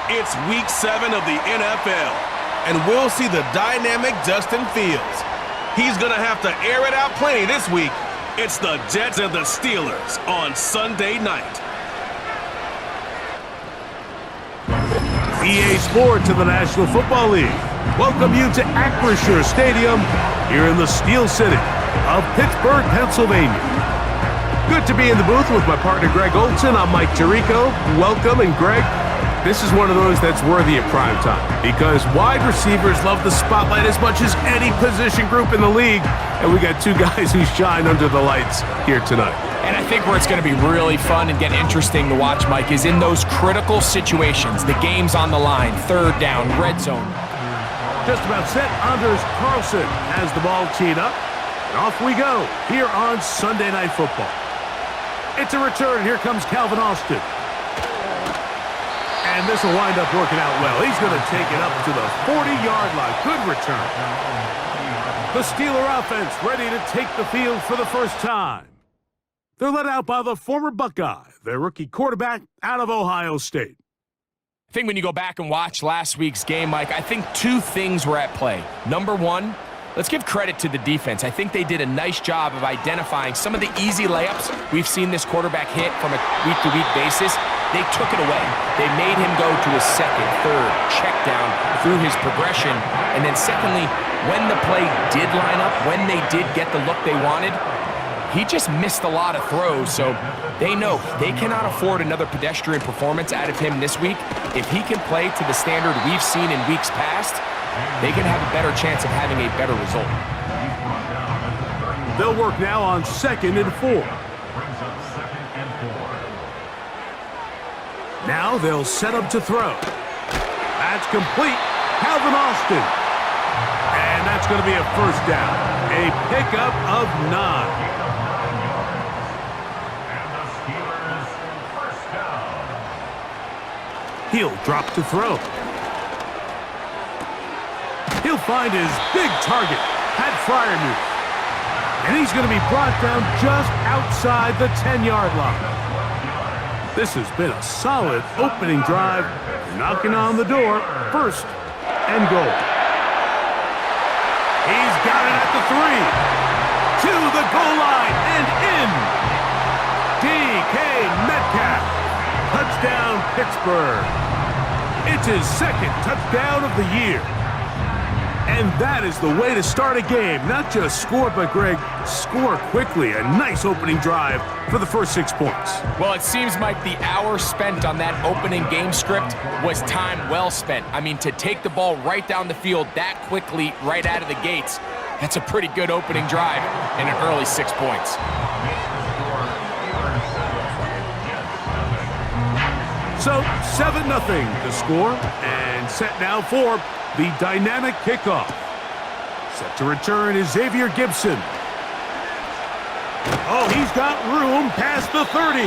It's Week 7 of the NFL, and we'll see the dynamic Justin Fields. He's going to have to air it out plenty this week. It's the Jets and the Steelers on Sunday night. EA Sports and the National Football League welcome you to Acrisure Stadium here in the Steel City of Pittsburgh, Pennsylvania. Good to be in the booth with my partner Greg Olson. I'm Mike Tirico. Welcome, and Greg, this is one of those that's worthy of prime time because wide receivers love the spotlight as much as any position group in the league, and we got two guys who shine under the lights here tonight. And I think where it's going to be really fun and get interesting to watch, Mike, is in those critical situations. The game's on the line, third down, red zone. Just about set. Anders Carlson has the ball teed up, and off we go here on Sunday Night Football. It's a return. Here comes Calvin Austin. And this will wind up working out well. He's going to take it up to the 40-yard line. Good return. The Steeler offense ready to take the field for the first time. They're led out by the former Buckeye, their rookie quarterback out of Ohio State. I think when you go back and watch last week's game, Mike, I think two things were at play. Number one, let's give credit to the defense. I think they did a nice job of identifying some of the easy layups we've seen this quarterback hit from a week-to-week basis. They took it away. They made him go to his second, third, check down through his progression. And then secondly, when the play did line up, when they did get the look they wanted, he just missed a lot of throws. So they know they cannot afford another pedestrian performance out of him this week. If he can play to the standard we've seen in weeks past, they can have a better chance of having a better result. They'll work now on 2nd and 4. Now they'll set up to throw. That's complete. Calvin Austin. And that's going to be a first down. A pickup of 9. He'll drop to throw. He'll find his big target, Pat Freiermuth. And he's going to be brought down just outside the 10-yard line. This has been a solid opening drive, knocking on the door, first and goal. He's got it at the 3, to the goal line and in. DK Metcalf, touchdown Pittsburgh. It's his second touchdown of the year. And that is the way to start a game. Not just score, but, Greg, score quickly. A nice opening drive for the first 6 points. Well, it seems like the hour spent on that opening game script was time well spent. I mean, to take the ball right down the field that quickly right out of the gates, that's a pretty good opening drive and an early 6 points. So, 7-0 to score, and set now for the dynamic kickoff. Set to return is Xavier Gibson. Oh, he's got room past the 30.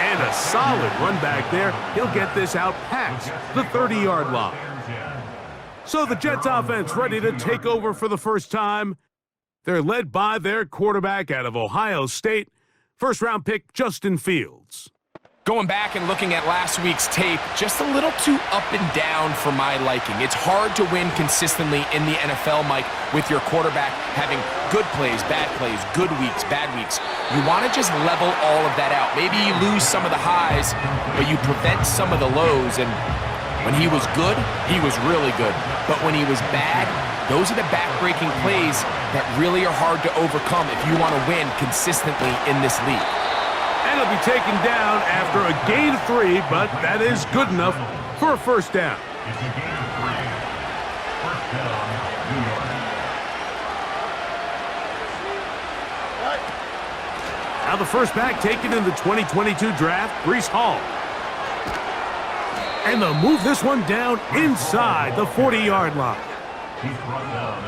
And a solid run back there. He'll get this out past the 30-yard line. So the Jets offense ready to take over for the first time. They're led by their quarterback out of Ohio State, first-round pick Justin Fields. Going back and looking at last week's tape, just a little too up and down for my liking. It's hard to win consistently in the NFL, Mike, with your quarterback having good plays, good weeks, bad weeks. You want to just level all of that out. Maybe you lose some of the highs, but you prevent some of the lows. And when he was good, he was really good. But when he was bad, those are the back-breaking plays that really are hard to overcome if you want to win consistently in this league. And he'll be taken down after a gain of 3, but that is good enough for a first down. It's a gain of 3. First down, New York. Now the first back taken in the 2022 draft, Breece Hall. And they'll move this one down inside the 40-yard line.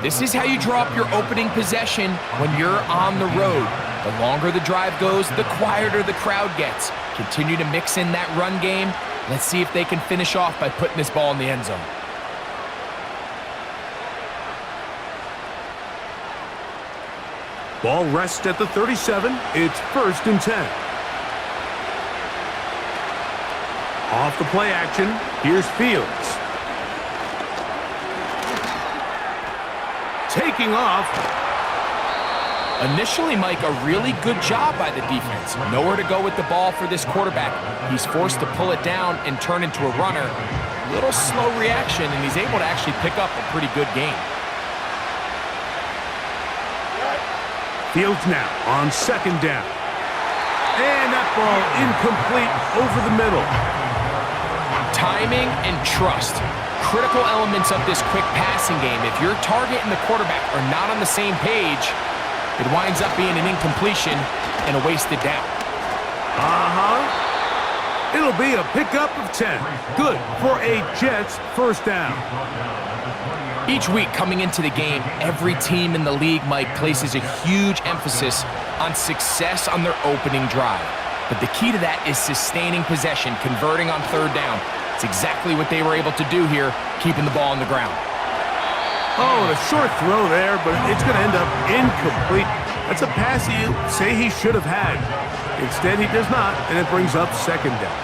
This is how you draw up your opening possession when you're on the road. The longer the drive goes, the quieter the crowd gets. Continue to mix in that run game. Let's see if they can finish off by putting this ball in the end zone. Ball rests at the 37. It's 1st and 10. Off the play action, here's Fields. Taking off. Initially, Mike, a really good job by the defense. Nowhere to go with the ball for this quarterback. He's forced to pull it down and turn into a runner. Little slow reaction, and he's able to actually pick up a pretty good game. Fields now on second down. And that ball incomplete over the middle. Timing and trust. Critical elements of this quick passing game. If your target and the quarterback are not on the same page, it winds up being an incompletion and a wasted down. It'll be a pickup of 10. Good for a Jets first down. Each week coming into the game, every team in the league, Mike, places a huge emphasis on success on their opening drive. But the key to that is sustaining possession, converting on third down. It's exactly what they were able to do here, keeping the ball on the ground. Oh, and a short throw there, but it's going to end up incomplete. That's a pass you say he should have had. Instead, he does not, and it brings up second down.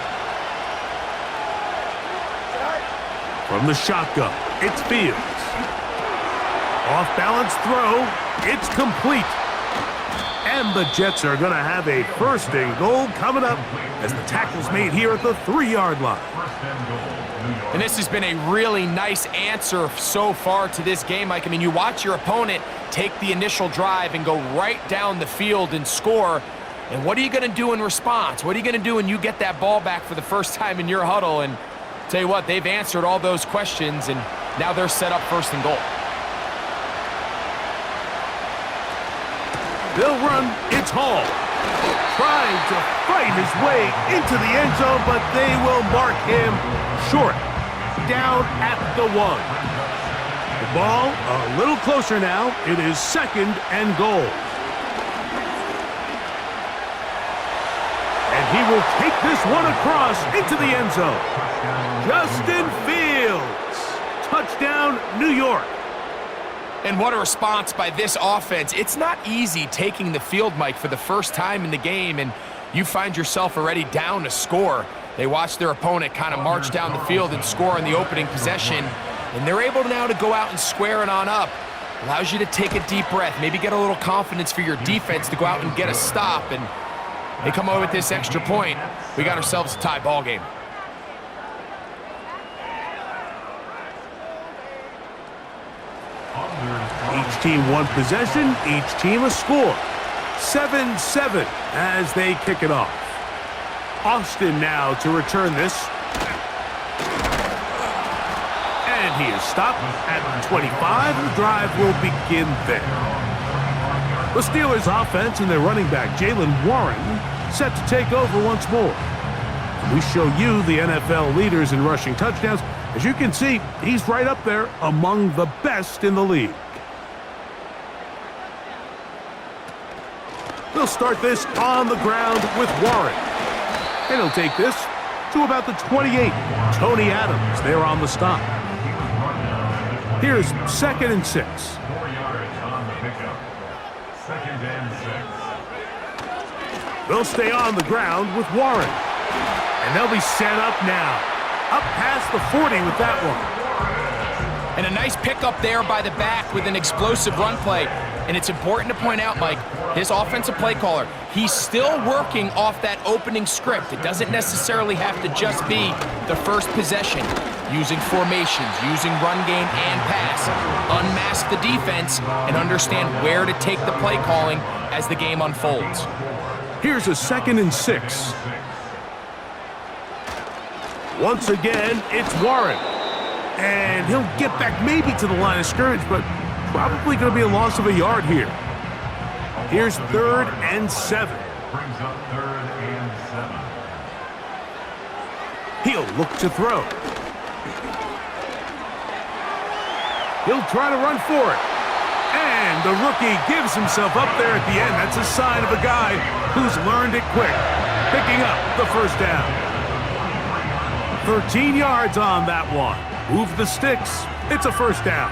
From the shotgun, it's Fields. Off-balance throw, it's complete. And the Jets are going to have a first and goal coming up as the tackle's made here at the 3-yard line. And this has been a really nice answer so far to this game, Mike. I mean, you watch your opponent take the initial drive and go right down the field and score. And what are you going to do in response? What are you going to do when you get that ball back for the first time in your huddle? And tell you what, they've answered all those questions, and now they're set up first and goal. They'll run, it's Hall. Trying to fight his way into the end zone, but they will mark him short. Down at the 1. The ball a little closer now. It is second and goal. And he will take this one across into the end zone. Justin Fields. Touchdown, New York. And what a response by this offense. It's not easy taking the field, Mike, for the first time in the game, and you find yourself already down to score. They watch their opponent kind of march down the field and score on the opening possession, and they're able now to go out and square it on up. Allows you to take a deep breath, maybe get a little confidence for your defense to go out and get a stop, and they come away with this extra point. We got ourselves a tie ball game. Each team one possession, each team a score. 7-7 as they kick it off. Austin now to return this. And he is stopped at 25. The drive will begin there. The Steelers offense and their running back, Jaylen Warren, set to take over once more. We show you the NFL leaders in rushing touchdowns. As you can see, he's right up there among the best in the league. They'll start this on the ground with Warren. And he'll take this to about the 28. Tony Adams there on the stop. Here's 2nd and 6. 4 yards on the pickup. 2nd and 6. They'll stay on the ground with Warren. And they'll be set up now. Up past the 40 with that one. And a nice pickup there by the back with an explosive run play. And it's important to point out, Mike, his offensive play caller, he's still working off that opening script. It doesn't necessarily have to just be the first possession. Using formations, using run game and pass. Unmask the defense and understand where to take the play calling as the game unfolds. Here's a 2nd and 6. Once again, it's Warren. And he'll get back maybe to the line of scrimmage, but probably going to be a loss of a yard here. Here's 3rd and 7. Brings up 3rd and 7. He'll look to throw. He'll try to run for it. And the rookie gives himself up there at the end. That's a sign of a guy who's learned it quick. Picking up the first down. 13 yards on that one. Move the sticks. It's a first down.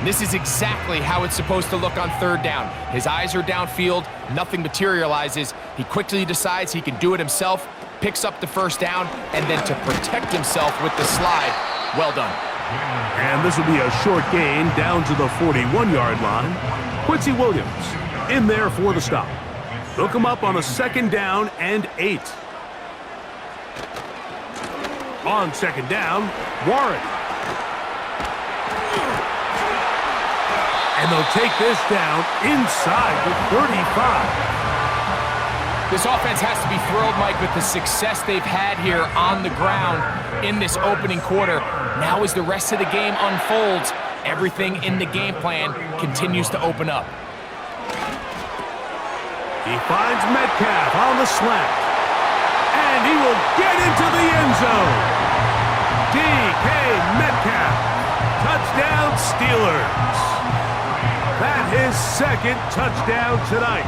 This is exactly how it's supposed to look on 3rd down. His eyes are downfield. Nothing materializes. He quickly decides he can do it himself. picks up the first down, and then to protect himself with the slide. Well done. And this will be a short gain down to the 41-yard line. Quincy Williams in there for the stop. They'll come up on a 2nd down and 8. On 2nd down, Warren. And they'll take this down inside the 35. This offense has to be thrilled, Mike, with the success they've had here on the ground in this opening quarter. Now as the rest of the game unfolds, everything in the game plan continues to open up. He finds Metcalf on the slant. And he will get into the end zone. DK Metcalf. Touchdown Steelers. That's his 2nd touchdown tonight.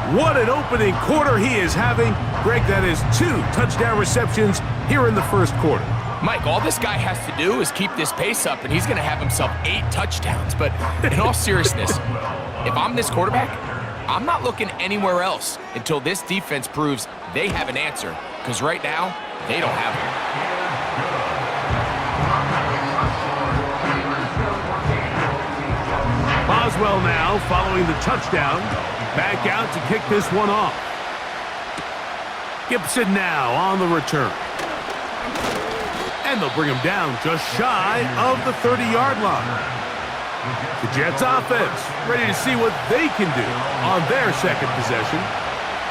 What an opening quarter he is having. Greg, that is 2 touchdown receptions here in the first quarter. Mike, all this guy has to do is keep this pace up, and he's going to have himself 8 touchdowns. But in all seriousness, if I'm this quarterback, I'm not looking anywhere else until this defense proves they have an answer, because right now, they don't have one. Boswell now following the touchdown. Back out to kick this one off. Gibson now on the return. And they'll bring him down just shy of the 30-yard line. The Jets offense ready to see what they can do on their 2nd possession.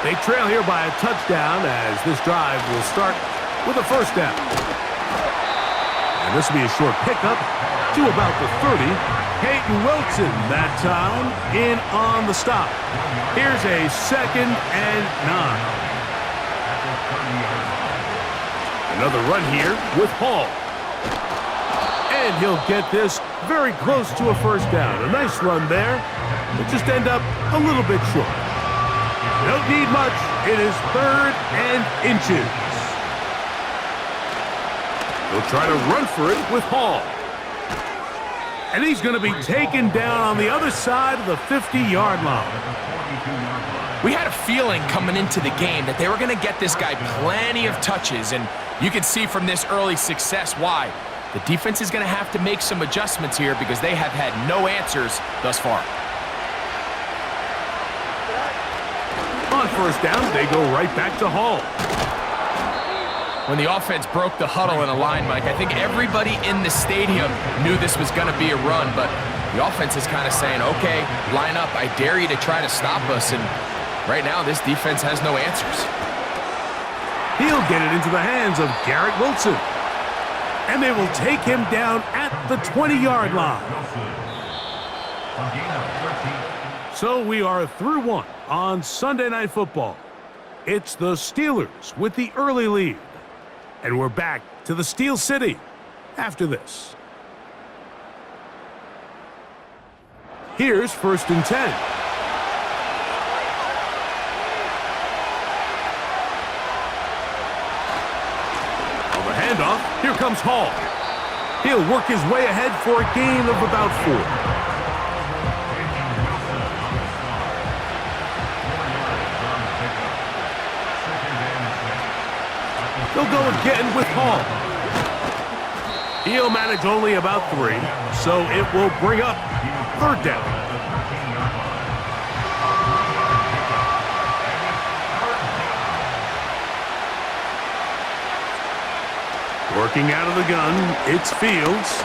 They trail here by a touchdown as this drive will start with a 1st down. And this will be a short pickup to about the 30. Peyton Wilson that time in on the stop. Here's a 2nd and 9. Another run here with Hall. And he'll get this very close to a 1st down. A nice run there. But just end up a little bit short. Don't need much. It is 3rd and inches. They'll try to run for it with Hall. And he's going to be taken down on the other side of the 50-yard line. We had a feeling coming into the game that they were going to get this guy plenty of touches, and you can see from this early success why. The defense is going to have to make some adjustments here because they have had no answers thus far. On 1st down, they go right back to Hall. When the offense broke the huddle in a line, Mike, I think everybody in the stadium knew this was going to be a run, but the offense is kind of saying, okay, line up, I dare you to try to stop us, and right now this defense has no answers. He'll get it into the hands of Garrett Wilson. And they will take him down at the 20-yard line. So we are through 1 on Sunday Night Football. It's the Steelers with the early lead. And we're back to the Steel City after this. Here's 1st and 10. On the handoff, here comes Hall. He'll work his way ahead for a gain of about 4. They'll go again with Hall. He'll manage only about 3, so it will bring up 3rd down. Working out of the gun, it's Fields.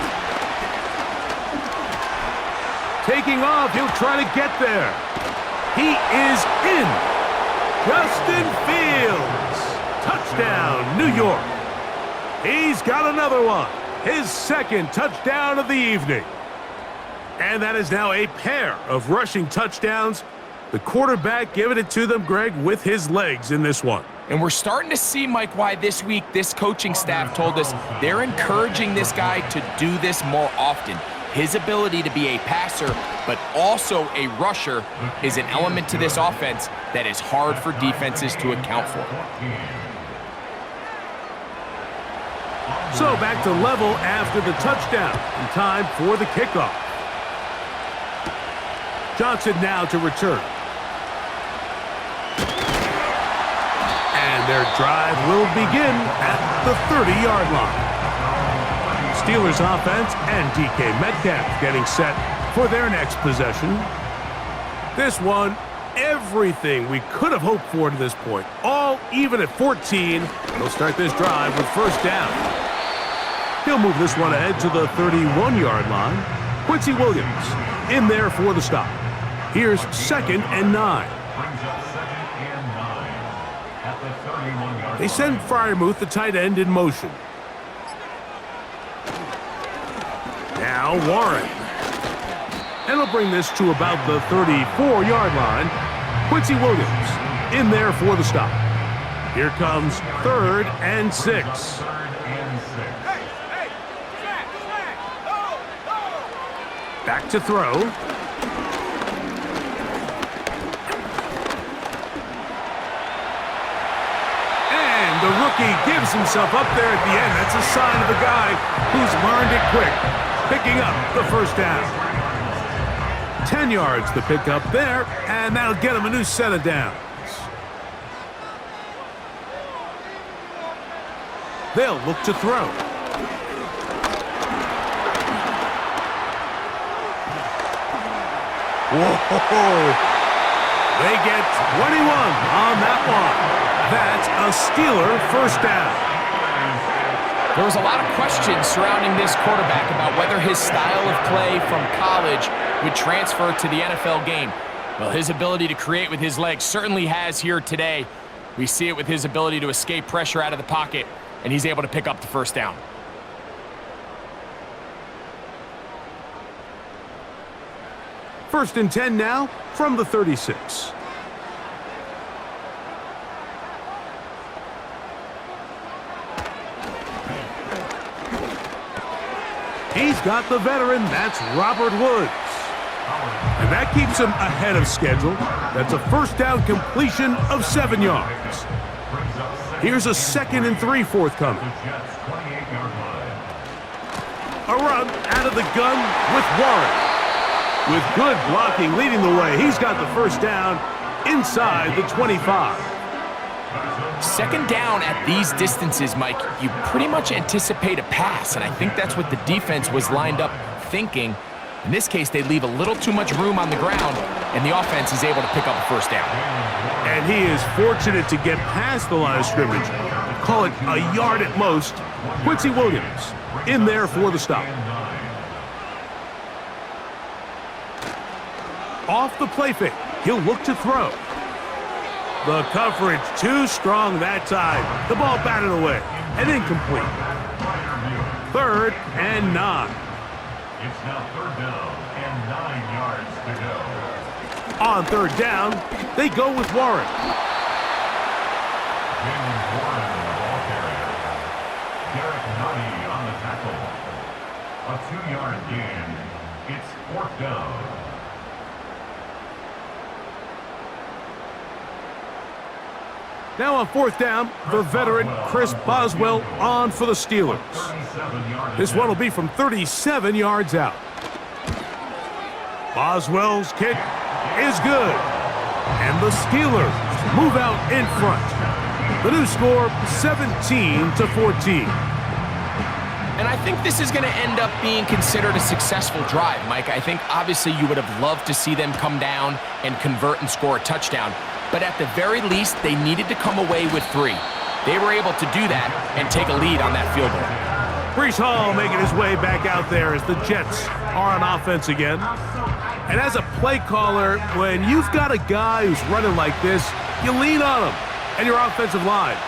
Taking off, he'll try to get there. He is in. Justin Fields. Touchdown, New York. He's got another one. His 2nd touchdown of the evening. And that is now a pair of rushing touchdowns. The quarterback giving it to them, Greg, with his legs in this one. And we're starting to see, Mike, why this week this coaching staff told us they're encouraging this guy to do this more often. His ability to be a passer, but also a rusher, is an element to this offense that is hard for defenses to account for. So back to level after the touchdown. In time for the kickoff. Johnson now to return. And And their drive will begin at the 30-yard line. Steelers offense and DK Metcalf getting set for their next possession. This one, everything we could have hoped for to this point. All even at 14. They'll start this drive with first down. He'll move this one ahead to the 31-yard line. Quincy Williams in there for the stop. Here's 2nd and 9. They send Freiermuth, the tight end, in motion. Now Warren. And he'll bring this to about the 34-yard line. Quincy Williams in there for the stop. Here comes 3rd and 6. Back to throw. And the rookie gives himself up there at the end. That's a sign of a guy who's learned it quick, picking up the first down. 10 yards to pick up there, and that'll get him a new set of downs. They'll look to throw. Whoa! They get 21 on that one. That's a Steeler first down. There was a lot of questions surrounding this quarterback about whether his style of play from college would transfer to the NFL game. Well, his ability to create with his legs certainly has here today. We see it with his ability to escape pressure out of the pocket, and he's able to pick up the first down. First and 10 now from the 36. He's got the veteran, that's Robert Woods. And that keeps him ahead of schedule. That's a first down completion of 7 yards. Here's a 2nd and 3 forthcoming. A run out of the gun with Warren. With good blocking leading the way, he's got the first down inside the 25. Second down at these distances, Mike, you pretty much anticipate a pass, and I think that's what the defense was lined up thinking. In this case, they leave a little too much room on the ground, and the offense is able to pick up a first down. And he is fortunate to get past the line of scrimmage. Call it a yard at most. Quincy Williams in there for the stop. Off the play fake, he'll look to throw. The coverage too strong that time. The ball batted away and incomplete. 3rd and 9. It's now 3rd down and 9 yards to go. On 3rd down, they go with Warren. James Warren, the ball carrier. Derek Nunny on the tackle. A 2-yard gain. It's 4th down. Now on 4th down, the veteran Chris Boswell on for the Steelers. This one will be from 37 yards out. Boswell's kick is good. And the Steelers move out in front. The new score, 17-14. And I think this is going to end up being considered a successful drive, Mike. I think obviously you would have loved to see them come down and convert and score a touchdown. But at the very least, they needed to come away with 3. They were able to do that and take a lead on that field goal. Breece Hall making his way back out there as the Jets are on offense again. And as a play caller, when you've got a guy who's running like this, you lean on him. And your offensive line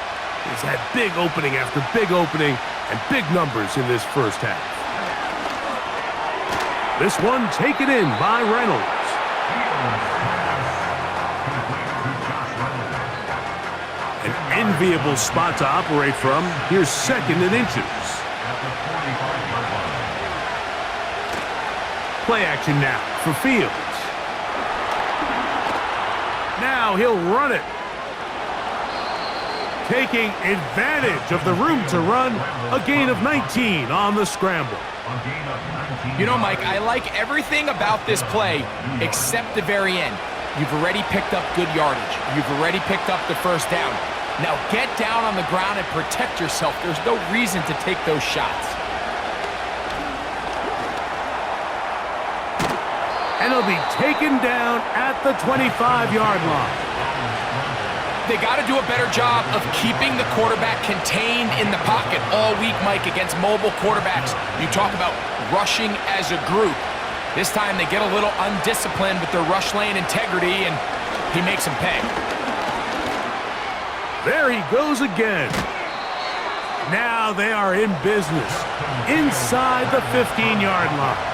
has had big opening after big opening and big numbers in this first half. This one taken in by Reynolds. An enviable spot to operate from. Here's 2nd and inches. Play action now for Fields. Now he'll run it. Taking advantage of the room to run. A gain of 19 on the scramble. You know, Mike, I like everything about this play except the very end. You've already picked up good yardage. You've already picked up the first down. Now get down on the ground and protect yourself. There's no reason to take those shots. And he'll be taken down at the 25-yard line. They got to do a better job of keeping the quarterback contained in the pocket all week, Mike, against mobile quarterbacks. You talk about rushing as a group. This time they get a little undisciplined with their rush lane integrity, and he makes them pay. There he goes again. Now they are in business inside the 15-yard line.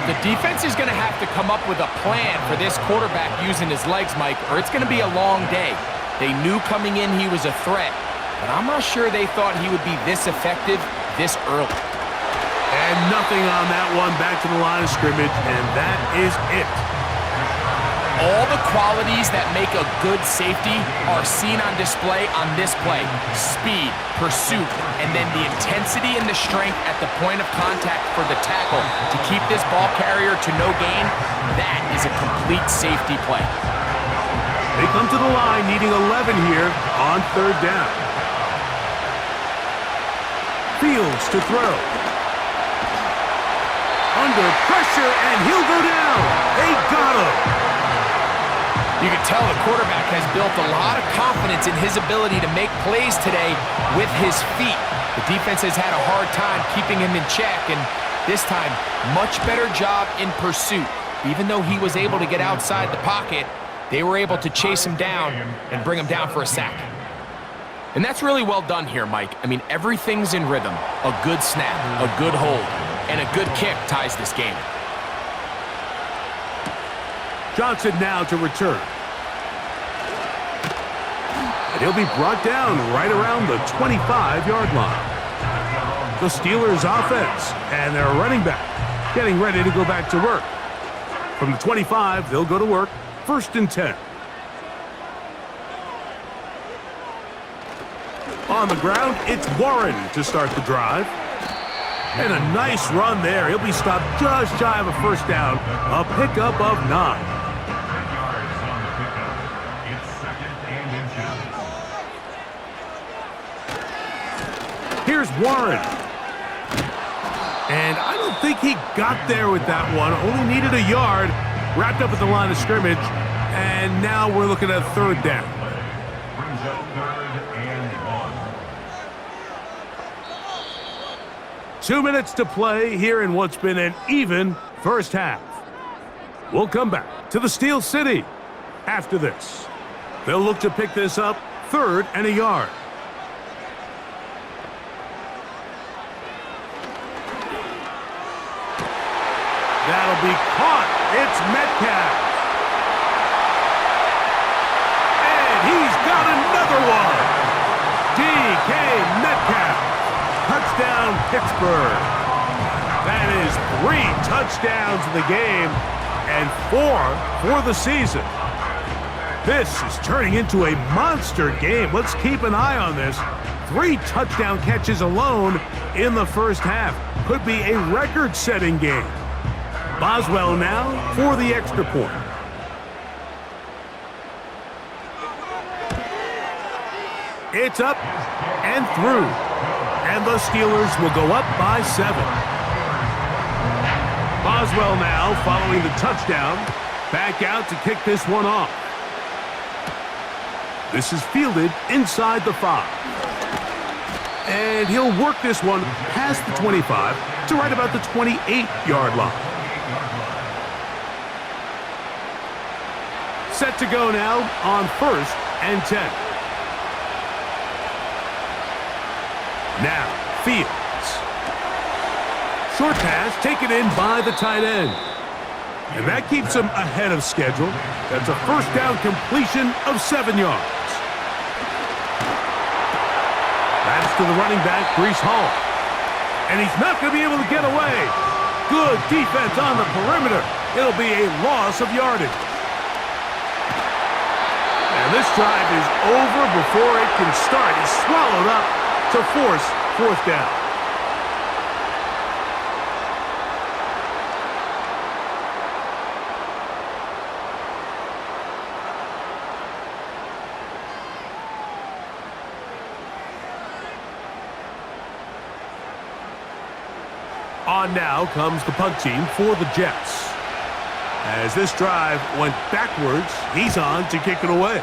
The defense is going to have to come up with a plan for this quarterback using his legs, Mike, or it's going to be a long day. They knew coming in he was a threat, but I'm not sure they thought he would be this effective this early. And nothing on that one, back to the line of scrimmage, and that is it. All the qualities that make a good safety are seen on display on this play. Speed, pursuit, and then the intensity and the strength at the point of contact for the tackle to keep this ball carrier to no gain. That is a complete safety play. They come to the line needing 11 here on third down. Fields to throw. Under pressure, and he'll go down. They got him. You can tell the quarterback has built a lot of confidence in his ability to make plays today with his feet. The defense has had a hard time keeping him in check, and this time, much better job in pursuit. Even though he was able to get outside the pocket, they were able to chase him down and bring him down for a sack. And that's really well done here, Mike. I mean, everything's in rhythm. A good snap, a good hold, and a good kick ties this game. Johnson now to return. And he'll be brought down right around the 25-yard line. The Steelers offense and their running back getting ready to go back to work. From the 25, they'll go to work. 1st and 10. On the ground, it's Warren to start the drive. And a nice run there. He'll be stopped just shy of a first down. A pickup of 9. Here's Warren. And I don't think he got there with that one. Only needed a yard. Wrapped up at the line of scrimmage. And now we're looking at third down. Brings up 3rd and 1. 2 minutes to play here in what's been an even first half. We'll come back to the Steel City after this. They'll look to pick this up 3rd and a yard. That'll be caught. It's Metcalf. And he's got another one. DK Metcalf. Touchdown, Pittsburgh. That is 3 touchdowns in the game and 4 for the season. This is turning into a monster game. Let's keep an eye on this. 3 touchdown catches alone in the first half. Could be a record-setting game. Boswell now for the extra point. It's up and through. And the Steelers will go up by 7. Boswell now following the touchdown. Back out to kick this one off. This is fielded inside the 5. And he'll work this one past the 25 to right about the 28-yard line. Set to go now on 1st and 10. Now, Fields. Short pass taken in by the tight end. And that keeps him ahead of schedule. That's a first down completion of 7 yards. That's to the running back, Breece Hall. And he's not going to be able to get away. Good defense on the perimeter. It'll be a loss of yardage. And this drive is over before it can start. He's swallowed up to force 4th down. On now comes the punt team for the Jets. As this drive went backwards, he's on to kick it away.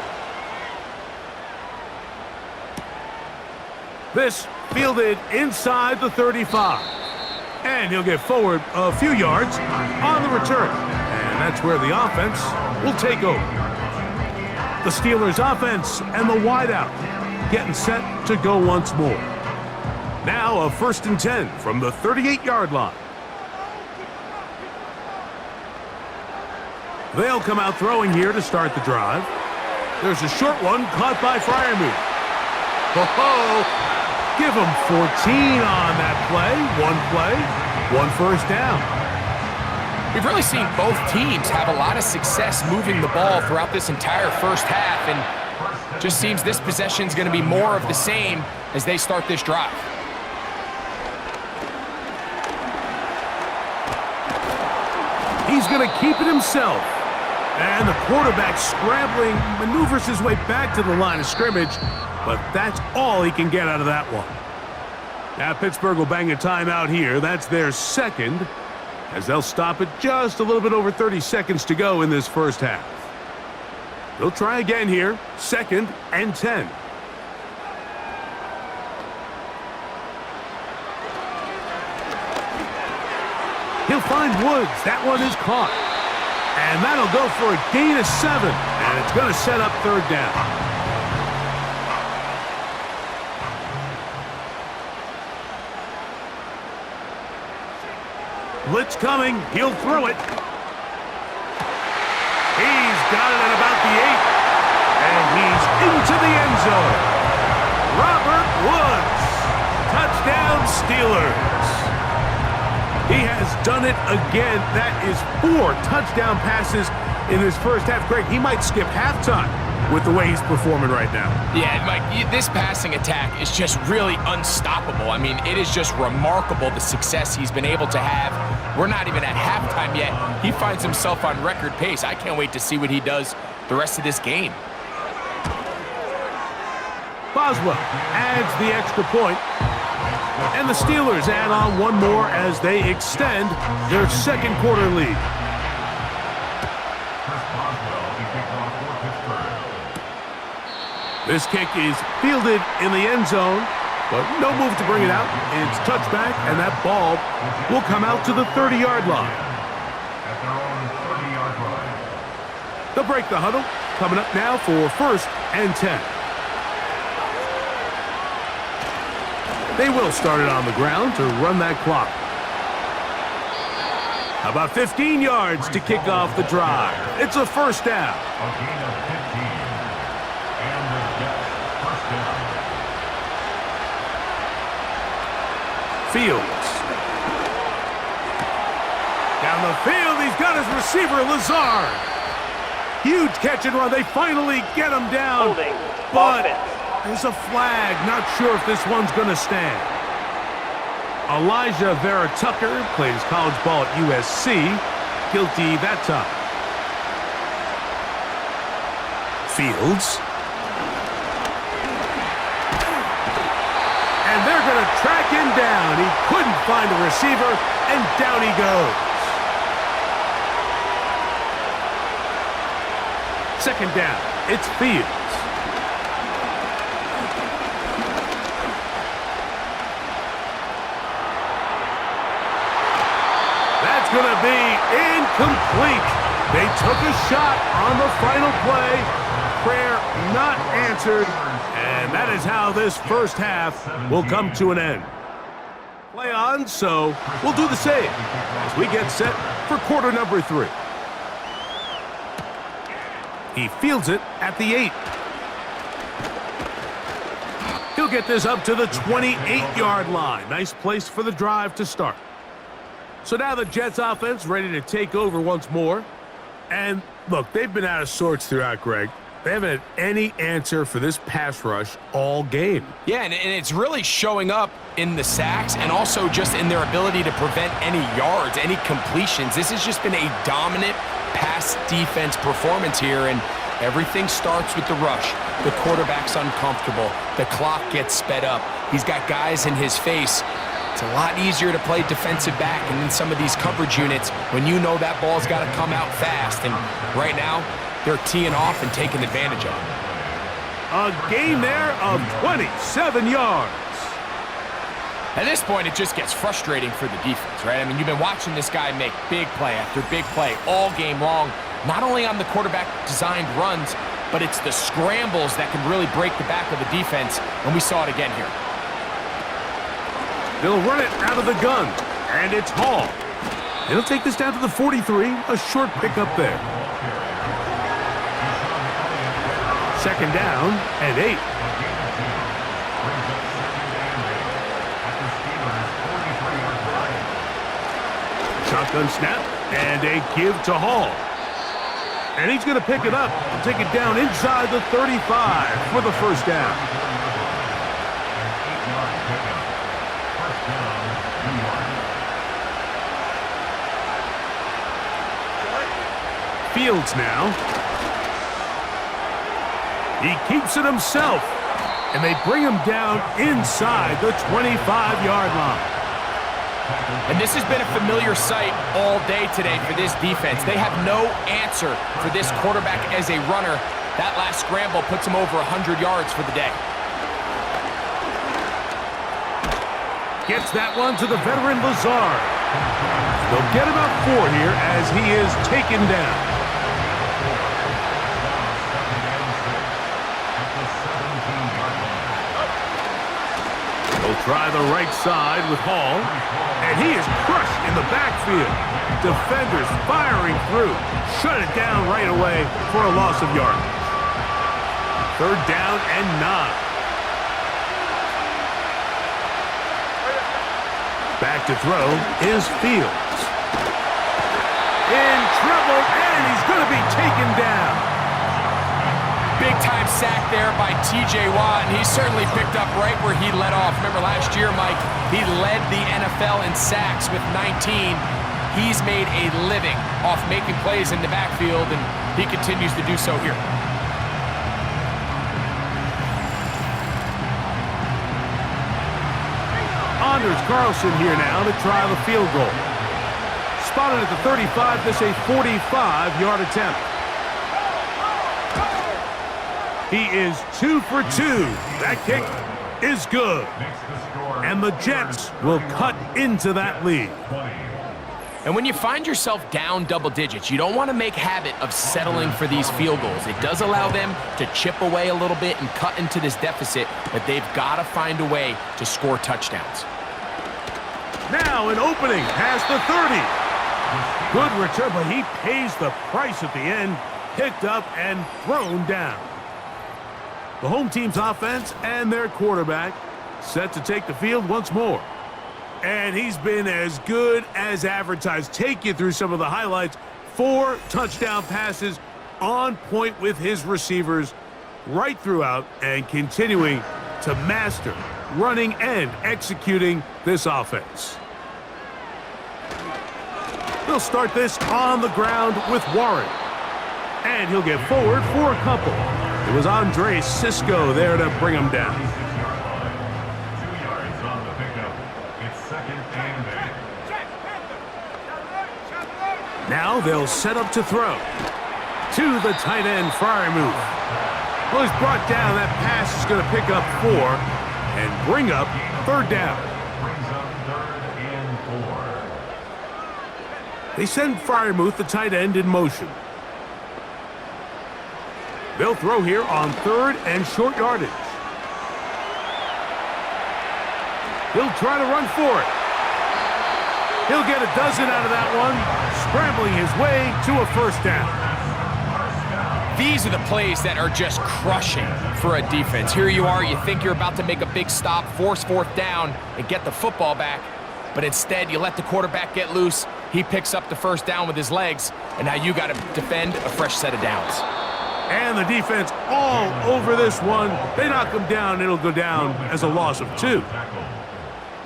This fielded inside the 35. And he'll get forward a few yards on the return. And that's where the offense will take over. The Steelers offense and the wideout getting set to go once more. Now a 1st and 10 from the 38-yard line. They'll come out throwing here to start the drive. There's a short one caught by Freiermuth. Ho-ho! Give him 14 on that play, one first down. We've really seen both teams have a lot of success moving the ball throughout this entire first half, and just seems this possession is going to be more of the same as they start this drive. He's going to keep it himself. And the quarterback scrambling, maneuvers his way back to the line of scrimmage, but that's all he can get out of that one. Now Pittsburgh will bang a timeout here. That's their second, as they'll stop it just a little bit over 30 seconds to go in this first half. They'll try again here, 2nd and 10. He'll find Woods. That one is caught. And that'll go for a gain of 7. And it's going to set up 3rd down. Blitz coming. He'll throw it. He's got it at about the 8. And he's into the end zone. Robert Woods. Touchdown Steelers. He has done it again. That is 4 touchdown passes in his first half. Greg, he might skip halftime with the way he's performing right now. Yeah, Mike, this passing attack is just really unstoppable. I mean, it is just remarkable the success he's been able to have. We're not even at halftime yet. He finds himself on record pace. I can't wait to see what he does the rest of this game. Boswell adds the extra point. And the Steelers add on one more as they extend their 2nd quarter lead. This kick is fielded in the end zone, but no move to bring it out. It's touchback, and that ball will come out to the 30-yard line. They'll break the huddle. Coming up now for 1st and 10. They will start it on the ground to run that clock. About 15 yards to kick off the drive. It's a 1st down. A gain of 15. And the Jets 1st down. Fields. Down the field, he's got his receiver, Lazard. Huge catch and run. They finally get him down. But there's a flag. Not sure if this one's going to stand. Elijah Vera Tucker played his college ball at USC. Guilty that time. Fields. And they're going to track him down. He couldn't find a receiver, and down he goes. 2nd down. It's Fields. That's going to be incomplete. They took a shot on the final play. Prayer not answered. And that is how this first half will come to an end. Play on, so we'll do the same as we get set for quarter number 3. He fields it at the 8. He'll get this up to the 28-yard line. Nice place for the drive to start. So now the Jets offense ready to take over once more. And look, they've been out of sorts throughout, Greg. They haven't had any answer for this pass rush all game. Yeah, and it's really showing up in the sacks and also just in their ability to prevent any yards, any completions. This has just been a dominant pass defense performance here, and everything starts with the rush. The quarterback's uncomfortable. The clock gets sped up. He's got guys in his face. It's a lot easier to play defensive back and in some of these coverage units when you know that ball's got to come out fast. And right now, they're teeing off and taking advantage of it. A gain there of 27 yards. At this point, it just gets frustrating for the defense, right? I mean, you've been watching this guy make big play after big play all game long, not only on the quarterback-designed runs, but it's the scrambles that can really break the back of the defense, and we saw it again here. They'll run it out of the gun, and it's Hall. It'll take this down to the 43, a short pickup there. Second down and 8. Shotgun snap and a give to Hall. And he's going to pick it up and take it down inside the 35 for the first down. Fields now. He keeps it himself, and they bring him down inside the 25-yard line. And this has been a familiar sight all day today for this defense. They have no answer for this quarterback as a runner. That last scramble puts him over 100 yards for the day. Gets that one to the veteran Lazard. They'll get about 4 here as he is taken down. They'll try the right side with Hall, and he is crushed in the backfield. Defenders firing through. Shut it down right away for a loss of yardage. Third down and 9. Back to throw is Fields. In trouble, and he's going to be taken down. Big-time sack there by T.J. Watt, and he certainly picked up right where he led off. Remember last year, Mike, he led the NFL in sacks with 19. He's made a living off making plays in the backfield, and he continues to do so here. Anders Carlson here now to try the field goal. Spotted at the 35, this a 45-yard attempt. He is 2 for 2. That kick is good. And the Jets will cut into that lead. And when you find yourself down double digits, you don't want to make habit of settling for these field goals. It does allow them to chip away a little bit and cut into this deficit, but they've got to find a way to score touchdowns. Now an opening past the 30. Good return, but he pays the price at the end. Picked up and thrown down. The home team's offense and their quarterback set to take the field once more. And he's been as good as advertised. Take you through some of the highlights. 4 touchdown passes on point with his receivers right throughout and continuing to master running and executing this offense. They'll start this on the ground with Warren. And he'll get forward for a couple. It was Andre Cisco there to bring him down. 2 yards on the pickup. It's second and 8. Now they'll set up to throw. To the tight end, Freiermuth. Well, he's brought down. That pass is going to pick up 4 and bring up third down. Brings up 3rd and 4. They send Freiermuth, the tight end, in motion. They'll throw here on 3rd and short yardage. He'll try to run for it. He'll get a dozen out of that one, scrambling his way to a first down. These are the plays that are just crushing for a defense. Here you are, you think you're about to make a big stop, force 4th down, and get the football back, but instead you let the quarterback get loose. He picks up the first down with his legs, and now you got to defend a fresh set of downs. And the defense all over this one. They knock him down. It'll go down as a loss of 2.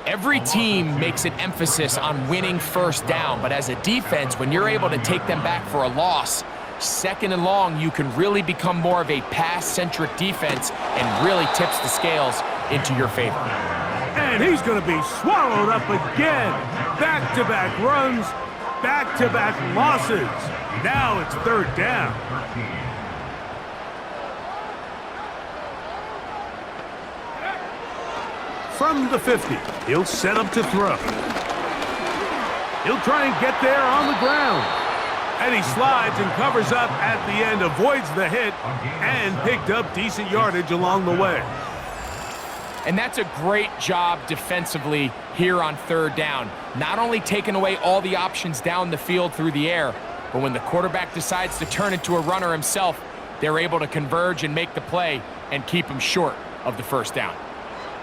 Every team makes an emphasis on winning first down, but as a defense, when you're able to take them back for a loss, 2nd and long, you can really become more of a pass-centric defense and really tips the scales into your favor. And he's going to be swallowed up again. Back-to-back runs, back-to-back losses. Now it's third down. From the 50, he'll set up to throw. He'll try and get there on the ground. And he slides and covers up at the end, avoids the hit, and picked up decent yardage along the way. And that's a great job defensively here on third down. Not only taking away all the options down the field through the air, but when the quarterback decides to turn into a runner himself, they're able to converge and make the play and keep him short of the first down.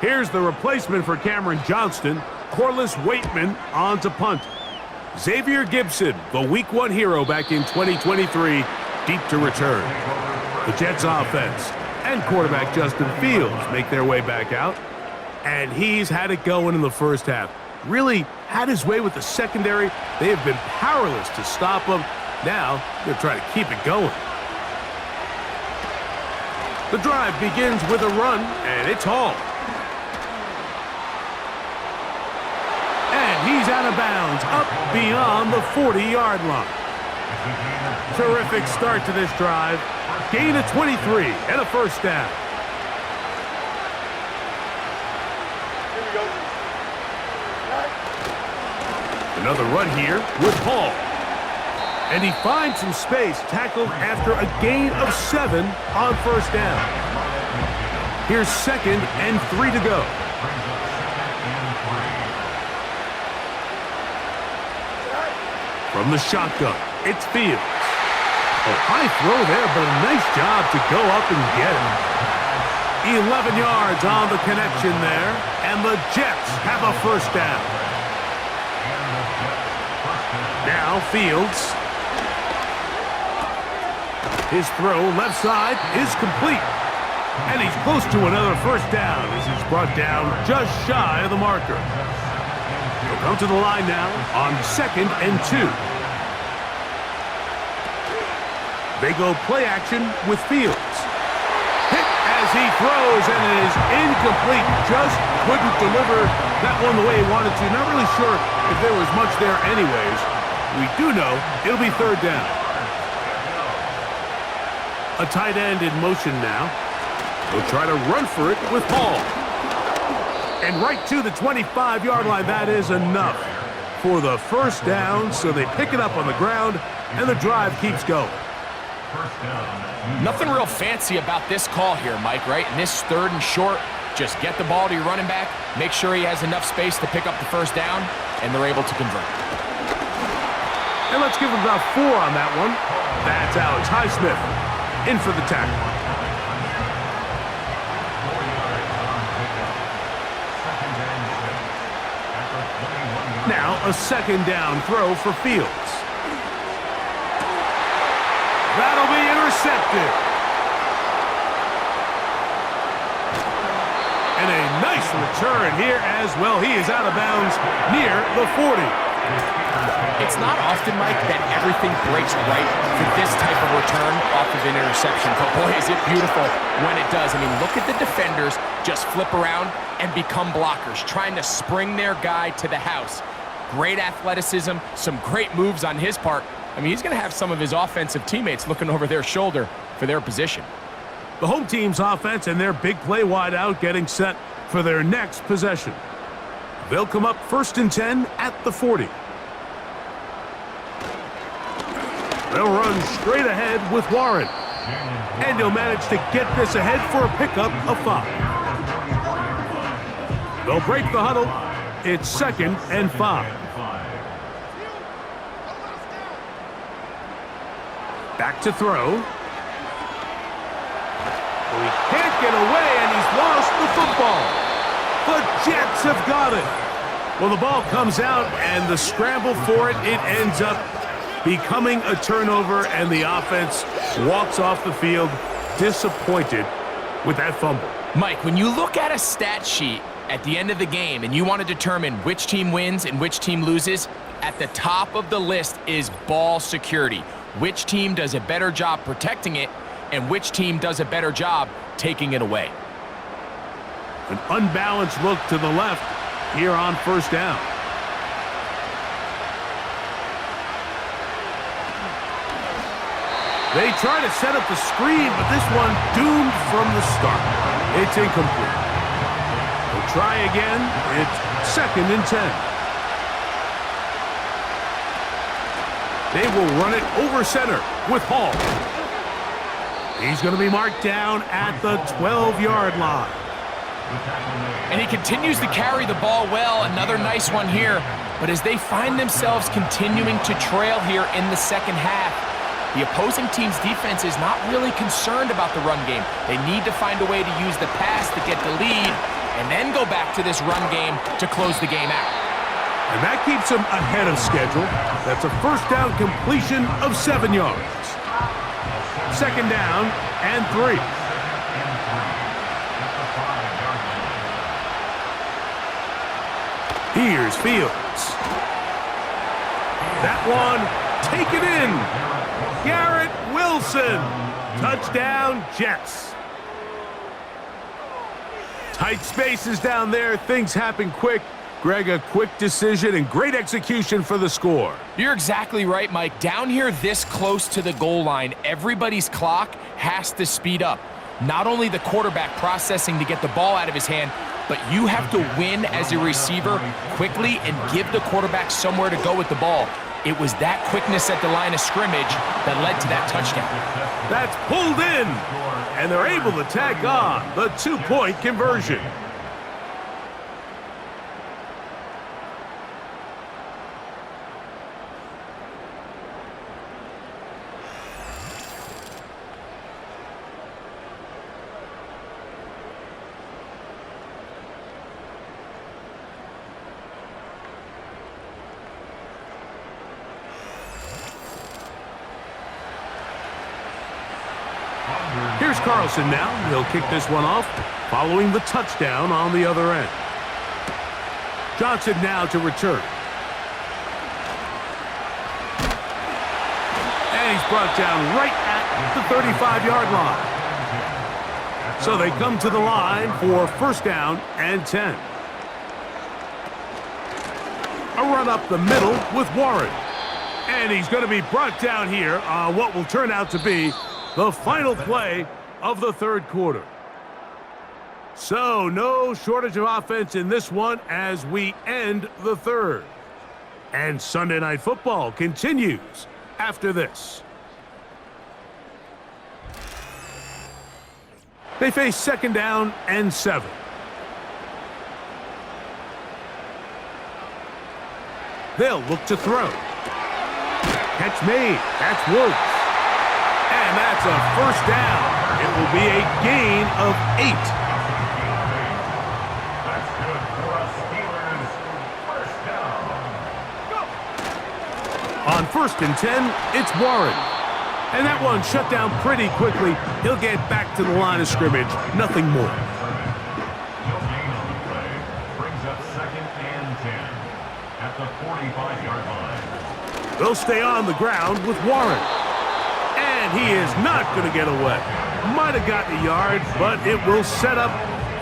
Here's the replacement for Cameron Johnston, Corliss Waitman on to punt. Xavier Gibson, the Week 1 hero back in 2023, deep to return. The Jets offense and quarterback Justin Fields make their way back out. And he's had it going in the first half. Really had his way with the secondary. They have been powerless to stop him. Now they're trying to keep it going. The drive begins with a run, and it's hauled. And he's out of bounds, up beyond the 40-yard line. Terrific start to this drive. Gain of 23 and a first down. Another run here with Hall. And he finds some space, tackled after a gain of 7 on first down. Here's 2nd and 3 to go. From the shotgun, it's Fields. A high throw there, but a nice job to go up and get it. 11 yards on the connection there, and the Jets have a first down. Now Fields. His throw left side is complete. And he's close to another first down as he's brought down just shy of the marker. He'll come to the line now on 2nd and 2. They go play action with Fields. Hit as he throws, and it is incomplete. Just couldn't deliver that one the way he wanted to. Not really sure if there was much there anyways. We do know it'll be third down. A tight end in motion now. He'll try to run for it with Hall. And right to the 25-yard line. That is enough for the first down. So they pick it up on the ground, and the drive keeps going. Nothing real fancy about this call here, Mike, right? In this 3rd and short, just get the ball to your running back, make sure he has enough space to pick up the first down, and they're able to convert. And let's give him about 4 on that one. That's Alex Highsmith in for the tackle. Now a 2nd down throw for Fields. That'll be intercepted. And a nice return here as well. He is out of bounds near the 40. It's not often, Mike, that everything breaks right for this type of return off of an interception. But boy, is it beautiful when it does. I mean, look at the defenders just flip around and become blockers, trying to spring their guy to the house. Great athleticism, some great moves on his part. I mean, he's going to have some of his offensive teammates looking over their shoulder for their position. The home team's offense and their big play wideout getting set for their next possession. They'll come up 1st and 10 at the 40. They'll run straight ahead with Warren. And he'll manage to get this ahead for a pickup of 5. They'll break the huddle. It's 2nd and 5. Back to throw. He can't get away, and he's lost the football. The Jets have got it. Well, the ball comes out, and the scramble for it, it ends up becoming a turnover, and the offense walks off the field disappointed with that fumble. Mike, when you look at a stat sheet at the end of the game and you want to determine which team wins and which team loses, at the top of the list is ball security. Which team does a better job protecting it, and which team does a better job taking it away. An unbalanced look to the left. here on first down. They try to set up the screen, but this one doomed from the start. It's incomplete. They'll try again. It's 2nd and 10. They will run it over center with Hall. He's going to be marked down at the 12-yard line. And he continues to carry the ball well. Another nice one here. But as they find themselves continuing to trail here in the second half, the opposing team's defense is not really concerned about the run game. They need to find a way to use the pass to get the lead and then go back to this run game to close the game out. And that keeps them ahead of schedule. That's a first down completion of 7 yards. 2nd down and 3. Here's Fields. That one, take it in. Garrett Wilson. Touchdown, Jets. Tight spaces down there. Things happen quick. Greg, a quick decision and great execution for the score. You're exactly right, Mike. Down here this close to the goal line, everybody's clock has to speed up. Not only the quarterback processing to get the ball out of his hand, but you have to win as a receiver quickly and give the quarterback somewhere to go with the ball. It was that quickness at the line of scrimmage that led to that touchdown. That's pulled in, and they're able to tack on the 2-point conversion. Here's Carlson now. He'll kick this one off, following the touchdown on the other end. Johnson now to return. And he's brought down right at the 35-yard line. So they come to the line for first down and 10. A run up the middle with Warren. And he's going to be brought down here on what will turn out to be the final play of the third quarter. So no shortage of offense in this one as we end the third. And Sunday Night Football continues after this. They face 2nd down and 7. They'll look to throw. Catch made. That's Woods. And that's a first down. It will be a gain of 8. That's good for a Steelers first down. On 1st and 10, it's Warren. And that one shut down pretty quickly. He'll get back to the line of scrimmage. Nothing more. No gain on the play. Brings up 2nd and 10 at the 45-yard line. They'll stay on the ground with Warren. And he is not going to get away. Might have gotten a yard, but it will set up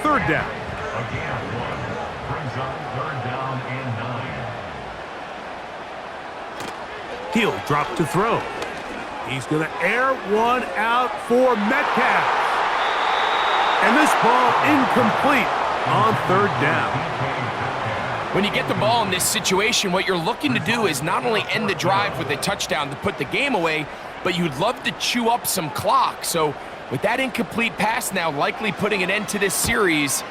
3rd down. Again, 1. Brings up 3rd down and 9. He'll drop to throw. He's going to air one out for Metcalf. And this ball incomplete on 3rd down. When you get the ball in this situation, what you're looking to do is not only end the drive with a touchdown to put the game away, but you'd love to chew up some clock. So with that incomplete pass now likely putting an end to this series,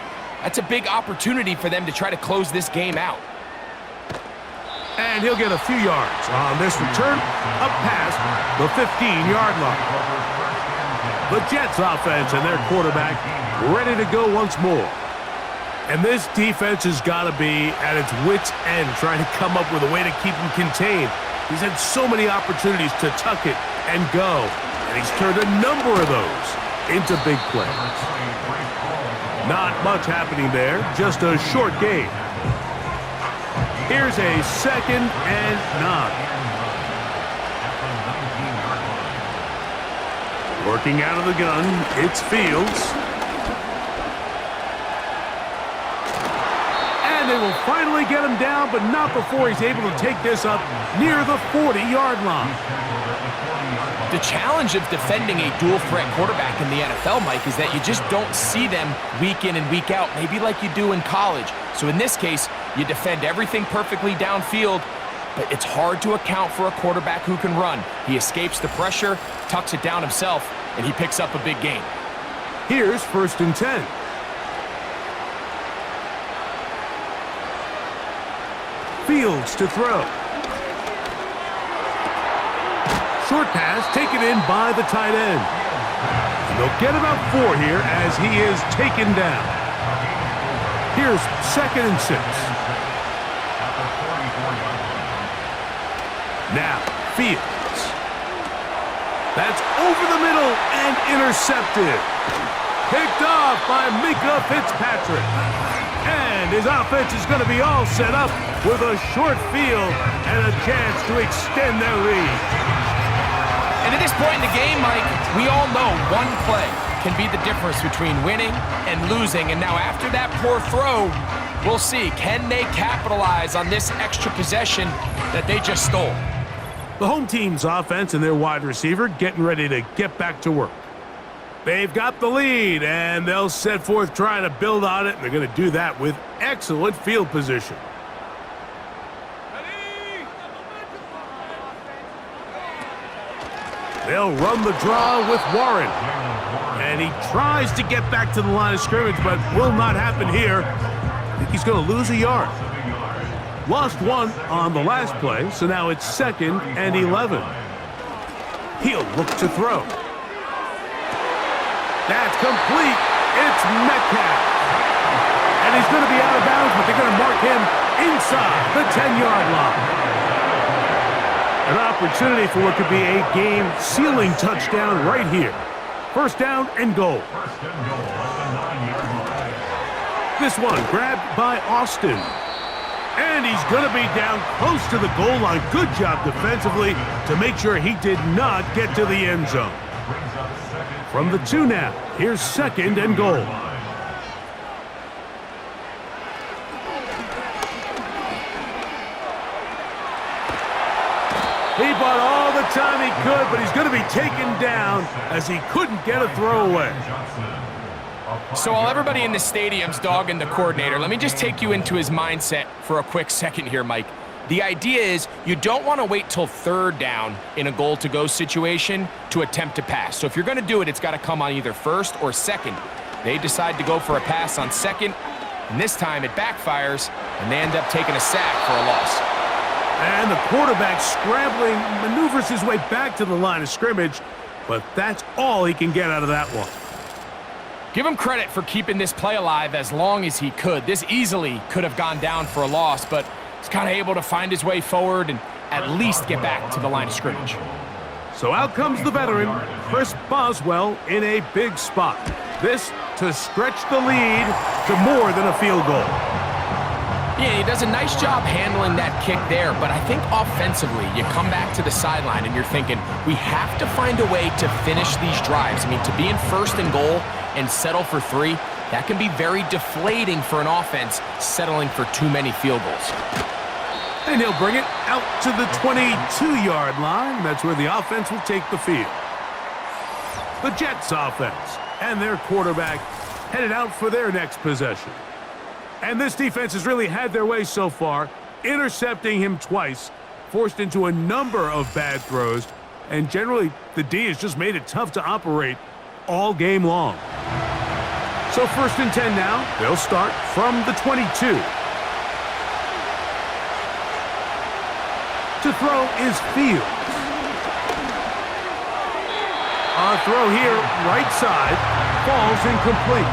that's a big opportunity for them to try to close this game out. And he'll get a few yards on this return up past the 15-yard line. The Jets offense and their quarterback ready to go once more. And this defense has got to be at its wits' end trying to come up with a way to keep him contained. He's had so many opportunities to tuck it and go, and he's turned a number of those into big plays. Not much happening there, just a short gain. Here's a 2nd and 9. Working out of the gun, it's Fields. And they will finally get him down, but not before he's able to take this up near the 40-yard line. The challenge of defending a dual-threat quarterback in the NFL, Mike, is that you just don't see them week in and week out, maybe like you do in college. So in this case, you defend everything perfectly downfield, but it's hard to account for a quarterback who can run. He escapes the pressure, tucks it down himself, and he picks up a big gain. Here's 1st and 10. Fields to throw. Short pass taken in by the tight end. And they'll get about 4 here as he is taken down. Here's 2nd and 6. Now, Fields. That's over the middle and intercepted. Picked off by Mika Fitzpatrick. And his offense is going to be all set up with a short field and a chance to extend their lead. And at this point in the game, Mike, we all know one play can be the difference between winning and losing. And now after that poor throw, we'll see, can they capitalize on this extra possession that they just stole? The home team's offense and their wide receiver getting ready to get back to work. They've got the lead, and they'll set forth trying to build on it. They're going to do that with excellent field position. They'll run the draw with Warren. And he tries to get back to the line of scrimmage, but will not happen here. I think he's going to lose a yard. Lost 1 on the last play, so now it's 2nd and 11. He'll look to throw. That's complete. It's Metcalf. And he's going to be out of bounds, but they're going to mark him inside the 10-yard line. An opportunity for what could be a game-sealing touchdown right here. 1st down and goal. This one grabbed by Austin. And he's going to be down close to the goal line. Good job defensively to make sure he did not get to the end zone. From the 2 now, here's 2nd and goal. He bought all the time he could, but he's going to be taken down as he couldn't get a throwaway. So while everybody in the stadium's dogging the coordinator, let me just take you into his mindset for a quick second here, Mike. The idea is you don't want to wait till 3rd down in a goal-to-go situation to attempt to pass. So if you're going to do it, it's got to come on either 1st or 2nd. They decide to go for a pass on 2nd, and this time it backfires, and they end up taking a sack for a loss. And the quarterback scrambling, maneuvers his way back to the line of scrimmage, but that's all he can get out of that one. Give him credit for keeping this play alive as long as he could. This easily could have gone down for a loss, but he's kind of able to find his way forward and at least get back to the line of scrimmage. So out comes the veteran, Chris Boswell, in a big spot. This to stretch the lead to more than a field goal. Yeah, he does a nice job handling that kick there, but I think offensively, you come back to the sideline and you're thinking, we have to find a way to finish these drives. I mean, to be in 1st and goal and settle for 3, that can be very deflating for an offense settling for too many field goals. And he'll bring it out to the 22-yard line. That's where the offense will take the field. The Jets offense and their quarterback headed out for their next possession. And this defense has really had their way so far, intercepting him twice, forced into a number of bad throws, and generally the D has just made it tough to operate all game long. So 1st and 10 now. They'll start from the 22. To throw is Fields. On throw here, right side, falls incomplete.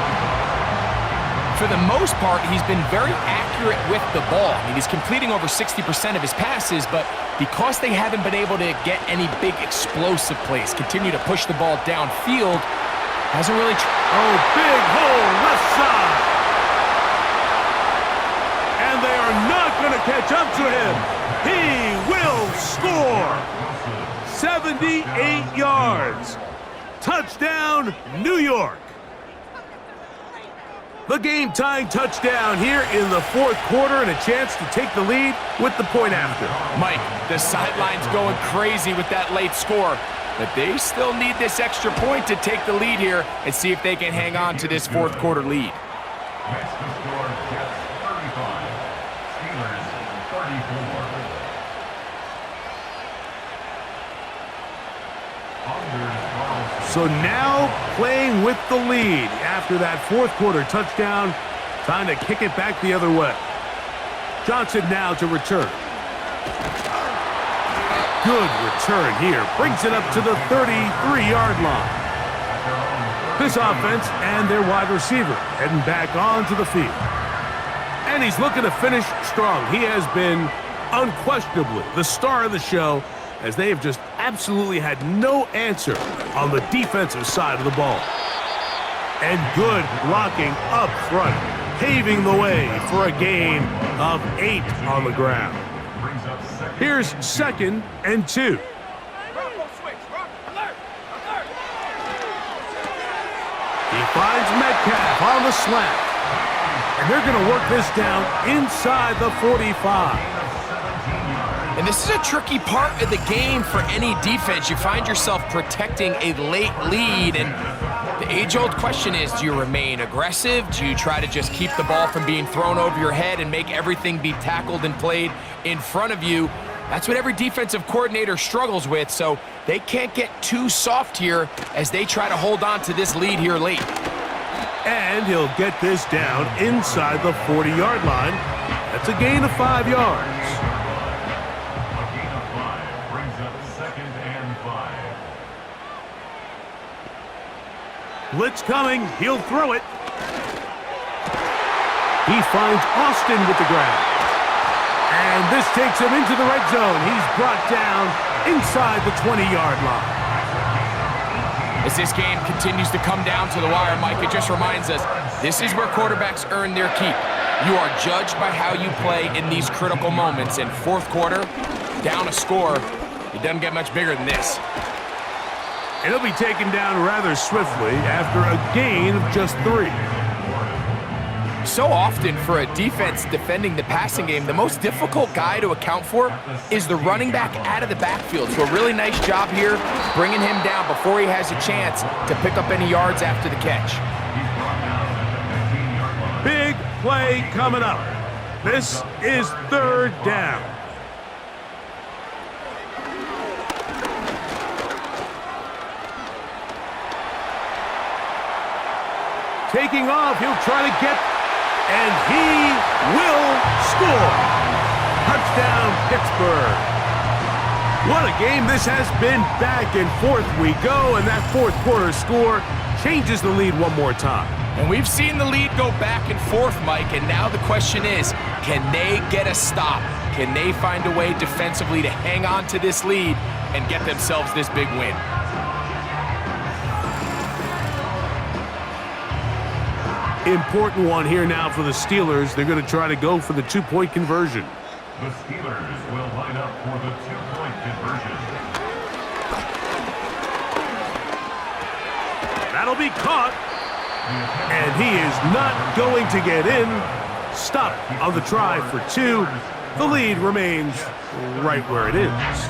For the most part, he's been very accurate with the ball. I mean, he's completing over 60% of his passes, but because they haven't been able to get any big explosive plays, continue to push the ball downfield, hasn't really... Oh, big hole left side. And they are not going to catch up to him. He will score. 78 yards. Touchdown, New York. The game-tying touchdown here in the fourth quarter and a chance to take the lead with the point after. Mike, the sideline's going crazy with that late score, but they still need this extra point to take the lead here and see if they can hang on to this fourth quarter lead. Next to score, Jets 35, Steelers 34. So now playing with the lead after that fourth quarter touchdown. Time to kick it back the other way. Johnson now to return. Good return here. Brings it up to the 33-yard line. This offense and their wide receiver heading back onto the field. And he's looking to finish strong. He has been unquestionably the star of the show, as they have just absolutely had no answer on the defensive side of the ball. And good blocking up front, paving the way for a gain of 8 on the ground. Here's 2nd and 2. He finds Metcalf on the slant. And they're going to work this down inside the 45. And this is a tricky part of the game for any defense. You find yourself protecting a late lead, and the age-old question is, do you remain aggressive? Do you try to just keep the ball from being thrown over your head and make everything be tackled and played in front of you? That's what every defensive coordinator struggles with, so they can't get too soft here as they try to hold on to this lead here late. And he'll get this down inside the 40-yard line. That's a gain of 5 yards. Blitz coming. He'll throw it. He finds Austin with the grab. And this takes him into the red zone. He's brought down inside the 20-yard line. As this game continues to come down to the wire, Mike, it just reminds us, this is where quarterbacks earn their keep. You are judged by how you play in these critical moments. In fourth quarter, down a score, it doesn't get much bigger than this. And he'll be taken down rather swiftly after a gain of just 3. So often for a defense defending the passing game, the most difficult guy to account for is the running back out of the backfield. So a really nice job here bringing him down before he has a chance to pick up any yards after the catch. Big play coming up. This is 3rd down. Taking off, he'll try to get, and he will score. Touchdown, Pittsburgh. What a game this has been. Back and forth we go, and that fourth quarter score changes the lead one more time. And we've seen the lead go back and forth, Mike, and now the question is, can they get a stop? Can they find a way defensively to hang on to this lead and get themselves this big win? Important one here now for the Steelers. They're going to try to go for the 2-point conversion. The Steelers will line up for the 2-point conversion. That'll be caught. And he is not going to get in. Stop on the try for 2. The lead remains right where it is.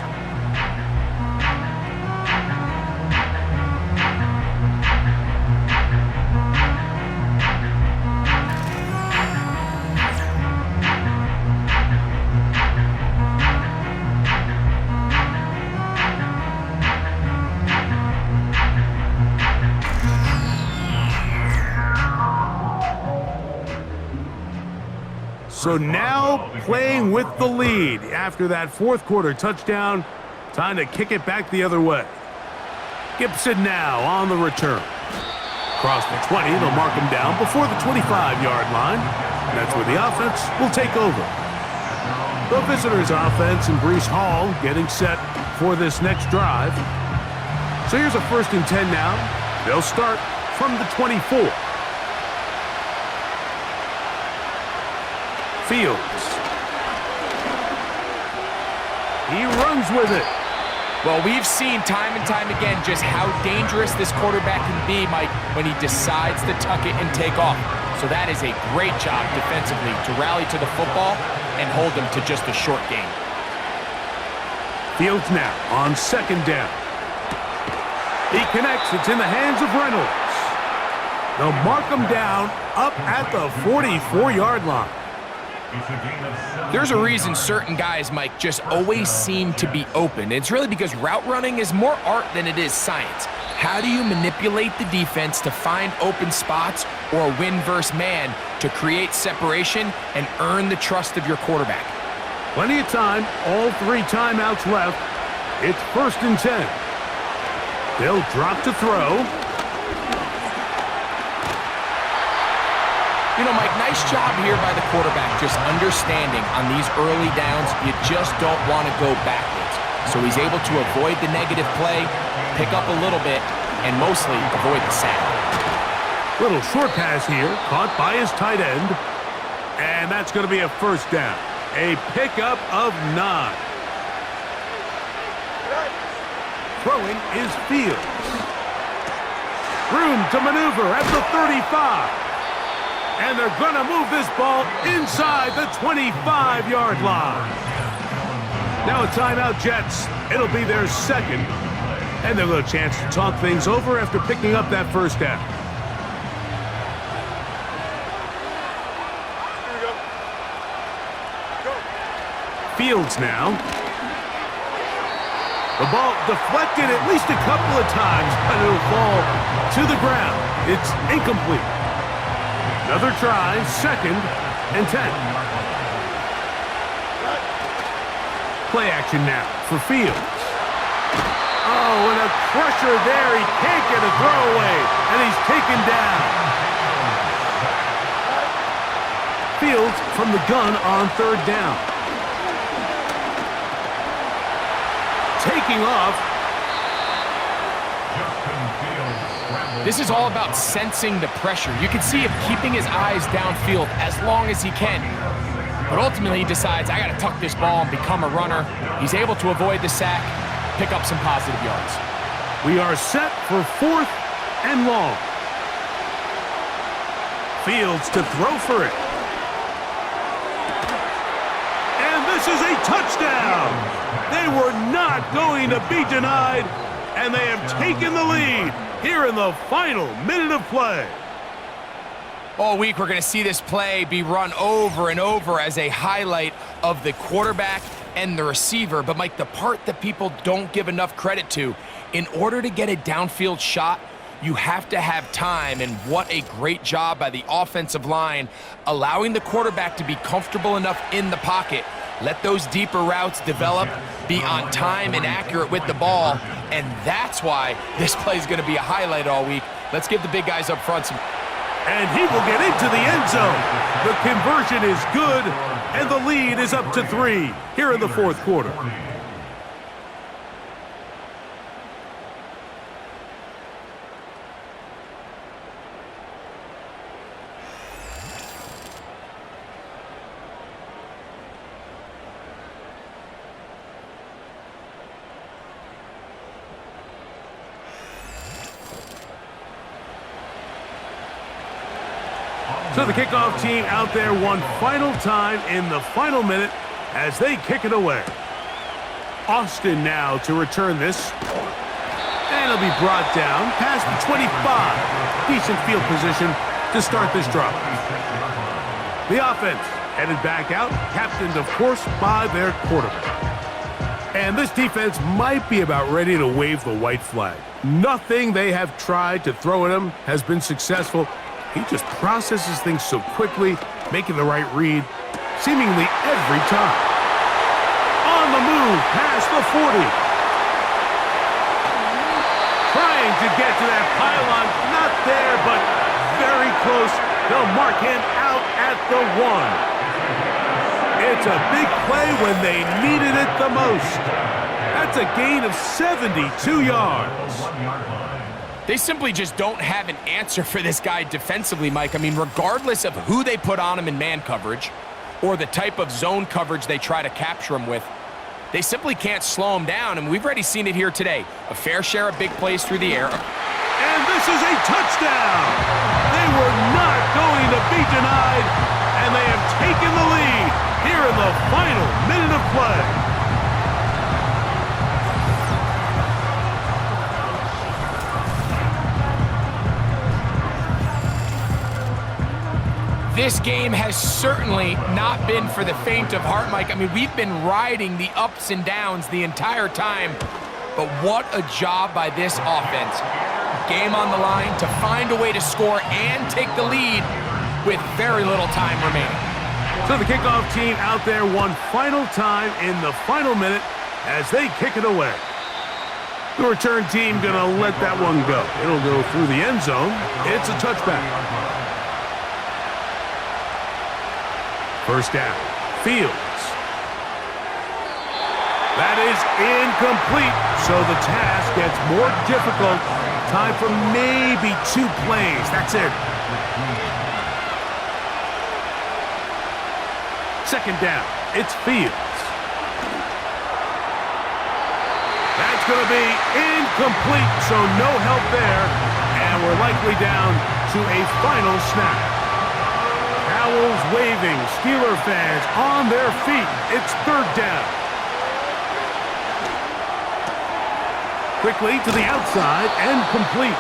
So now playing with the lead after that fourth quarter touchdown. Time to kick it back the other way. Gibson now on the return. Across the 20, they'll mark him down before the 25-yard line. And that's where the offense will take over. The visitors' offense and Breece Hall getting set for this next drive. So here's a 1st and 10 now. They'll start from the 24. Fields. He runs with it. Well, we've seen time and time again just how dangerous this quarterback can be, Mike, when he decides to tuck it and take off. So that is a great job defensively to rally to the football and hold them to just a short game. Fields now on second down. He connects. It's in the hands of Reynolds. They'll mark him down up at the 44-yard line. There's a reason certain guys, Mike, just always seem to be open. It's really because route running is more art than it is science. How do you manipulate the defense to find open spots or win versus man to create separation and earn the trust of your quarterback? Plenty of time, all 3 timeouts left. It's 1st and 10. They'll drop to throw. You know, Mike, nice job here by the quarterback just understanding on these early downs you just don't want to go backwards. So he's able to avoid the negative play, pick up a little bit, and mostly avoid the sack. Little short pass here, caught by his tight end. And that's going to be a 1st down. A pickup of 9. Throwing is Fields. Room to maneuver at the 35. And they're going to move this ball inside the 25-yard line. Now a timeout, Jets. It'll be their 2nd. And they'll get a chance to talk things over after picking up that 1st down. Fields now. The ball deflected at least a couple of times, but it'll fall to the ground. It's incomplete. Another try, 2nd and 10. Play action now for Fields. Oh, and a crusher there. He can't get a throwaway, and he's taken down. Fields from the gun on 3rd down. Taking off. This is all about sensing the pressure. You can see him keeping his eyes downfield as long as he can. But ultimately he decides, I got to tuck this ball and become a runner. He's able to avoid the sack, pick up some positive yards. We are set for 4th and long. Fields to throw for it. And this is a touchdown. They were not going to be denied, and they have taken the lead here in the final minute of play. All week we're going to see this play be run over and over as a highlight of the quarterback and the receiver. But, Mike, the part that people don't give enough credit to, in order to get a downfield shot, you have to have time, and what a great job by the offensive line, allowing the quarterback to be comfortable enough in the pocket, let those deeper routes develop, be on time and accurate with the ball, and that's why this play is going to be a highlight all week. Let's give the big guys up front some... And he will get into the end zone. The conversion is good, and the lead is up to 3 here in the 4th quarter. So the kickoff team out there one final time in the final minute as they kick it away. Austin now to return this. And it'll be brought down past the 25. Decent field position to start this drive. The offense headed back out, captained, of course, by their quarterback. And this defense might be about ready to wave the white flag. Nothing they have tried to throw at him has been successful. He just processes things so quickly, making the right read, seemingly every time. On the move, past the 40. Trying to get to that pylon, not there, but very close. They'll mark him out at the 1. It's a big play when they needed it the most. That's a gain of 72 yards. They simply just don't have an answer for this guy defensively, Mike. I mean, regardless of who they put on him in man coverage or the type of zone coverage they try to capture him with, They simply can't slow him down, and we've already seen it here today. A fair share of big plays through the air. And this is a touchdown! They were not going to be denied, and they have taken the lead here in the final minute of play. This game has certainly not been for the faint of heart, Mike. I mean, we've been riding the ups and downs the entire time, but what a job by this offense. Game on the line to find a way to score and take the lead with very little time remaining. So the kickoff team out there one final time in the final minute as they kick it away. The return team gonna let that one go. It'll go through the end zone. It's a touchback. First down, Fields. That is incomplete, so the task gets more difficult. Time for maybe 2 plays. That's it. Second down, it's Fields. That's going to be incomplete, so no help there, and we're likely down to a final snap. Towels waving, Steeler fans on their feet. It's third down. Quickly to the outside and complete.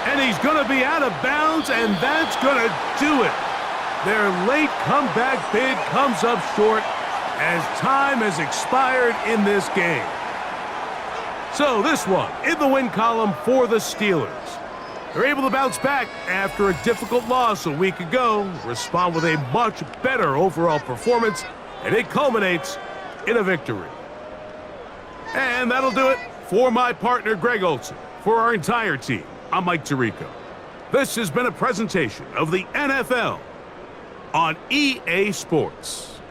And he's going to be out of bounds, and that's going to do it. Their late comeback bid comes up short as time has expired in this game. So this one in the win column for the Steelers. They're able to bounce back after a difficult loss a week ago, respond with a much better overall performance, and it culminates in a victory. And that'll do it for my partner, Greg Olson. For our entire team, I'm Mike Tirico. This has been a presentation of the NFL on EA Sports.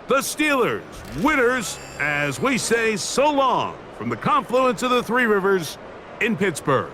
The Steelers, winners, as we say so long from the confluence of the Three Rivers in Pittsburgh.